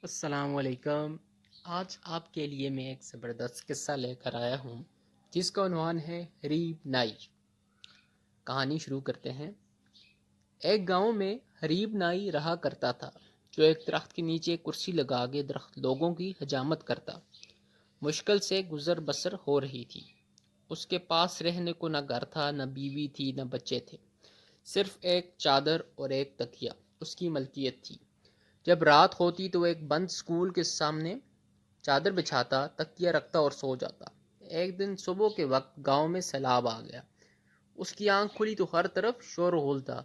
السلام علیکم۔ آج آپ کے لیے میں ایک زبردست قصہ لے کر آیا ہوں جس کا عنوان ہے حریب نائی۔ کہانی شروع کرتے ہیں۔ ایک گاؤں میں حریب نائی رہا کرتا تھا جو ایک درخت کے نیچے کرسی لگا کے درخت لوگوں کی حجامت کرتا۔ مشکل سے گزر بسر ہو رہی تھی۔ اس کے پاس رہنے کو نہ گھر تھا، نہ بیوی تھی، نہ بچے تھے، صرف ایک چادر اور ایک تکیہ اس کی ملکیت تھی۔ جب رات ہوتی تو ایک بند سکول کے سامنے چادر بچھاتا، تکیہ رکھتا اور سو جاتا۔ ایک دن صبح کے وقت گاؤں میں سیلاب آ گیا۔ اس کی آنکھ کھلی تو ہر طرف شور و غل تھا۔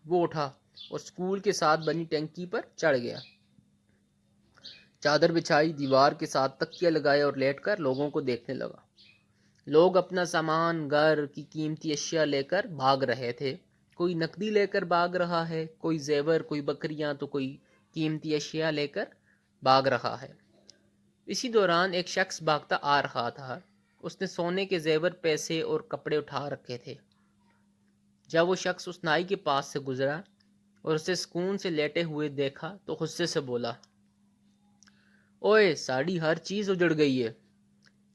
وہ اٹھا اور سکول کے ساتھ بنی ٹینکی پر چڑھ گیا۔ چادر بچھائی، دیوار کے ساتھ تکیہ لگائے اور لیٹ کر لوگوں کو دیکھنے لگا۔ لوگ اپنا سامان، گھر کی قیمتی اشیاء لے کر بھاگ رہے تھے۔ کوئی نقدی لے کر بھاگ رہا ہے، کوئی زیور، کوئی بکریاں، تو کوئی قیمتی اشیاء لے کر بھاگ رہا ہے۔ اسی دوران ایک شخص بھاگتا آ رہا تھا۔ اس نے سونے کے زیور، پیسے اور کپڑے اٹھا رکھے تھے۔ جب وہ شخص اس نائی کے پاس سے گزرا اور اسے سکون سے لیٹے ہوئے دیکھا تو غصے سے بولا، اوئے ساڑی ہر چیز اجڑ گئی ہے،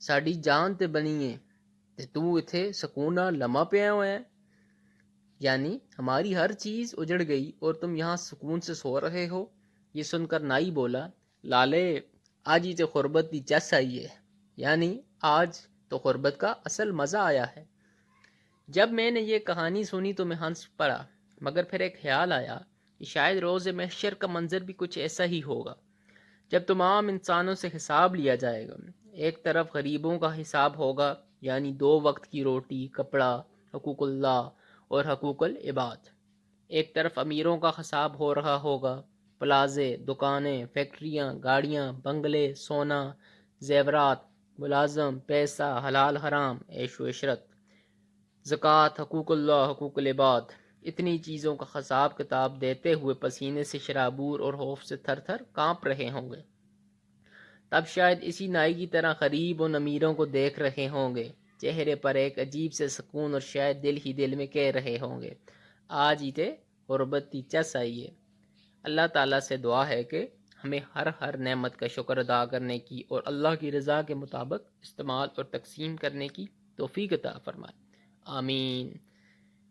ساڑی جان تے بنی ہے تے تو اتھے سکون نال لمحہ پیا ہوا ہے، یعنی ہماری ہر چیز اجڑ گئی اور تم یہاں سکون سے سو رہے ہو۔ یہ سن کر نائی بولا، لالے آج ہی تے غربت دی چس آئی ہے، یعنی آج تو غربت کا اصل مزہ آیا ہے۔ جب میں نے یہ کہانی سنی تو میں ہنس پڑا، مگر پھر ایک خیال آیا کہ شاید روز محشر کا منظر بھی کچھ ایسا ہی ہوگا، جب تمام انسانوں سے حساب لیا جائے گا۔ ایک طرف غریبوں کا حساب ہوگا، یعنی 2 وقت کی روٹی، کپڑا، حقوق اللہ اور حقوق العباد۔ ایک طرف امیروں کا حساب ہو رہا ہوگا، پلازے، دکانیں، فیکٹریاں، گاڑیاں، بنگلے، سونا، زیورات، ملازم، پیسہ، حلال حرام، عیش و عشرت، زکوٰۃ، حقوق اللہ، حقوق العباد۔ اتنی چیزوں کا حساب کتاب دیتے ہوئے پسینے سے شرابور اور خوف سے تھر تھر کانپ رہے ہوں گے۔ تب شاید اسی نائی کی طرح غریب ان امیروں کو دیکھ رہے ہوں گے، چہرے پر ایک عجیب سے سکون، اور شاید دل ہی دل میں کہہ رہے ہوں گے، آج ہی تے غربت کی چس آئی ہے۔ اللہ تعالیٰ سے دعا ہے کہ ہمیں ہر نعمت کا شکر ادا کرنے کی اور اللہ کی رضا کے مطابق استعمال اور تقسیم کرنے کی توفیق عطا فرمائے، آمین۔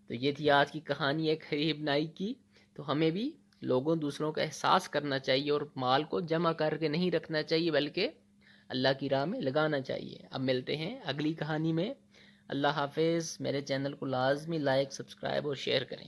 تو یہ تھی آج کی کہانی ایک غریب نائی کی۔ تو ہمیں بھی لوگوں دوسروں کا احساس کرنا چاہیے اور مال کو جمع کر کے نہیں رکھنا چاہیے، بلکہ اللہ کی راہ میں لگانا چاہیے۔ اب ملتے ہیں اگلی کہانی میں۔ اللہ حافظ۔ میرے چینل کو لازمی لائک، سبسکرائب اور شیئر کریں۔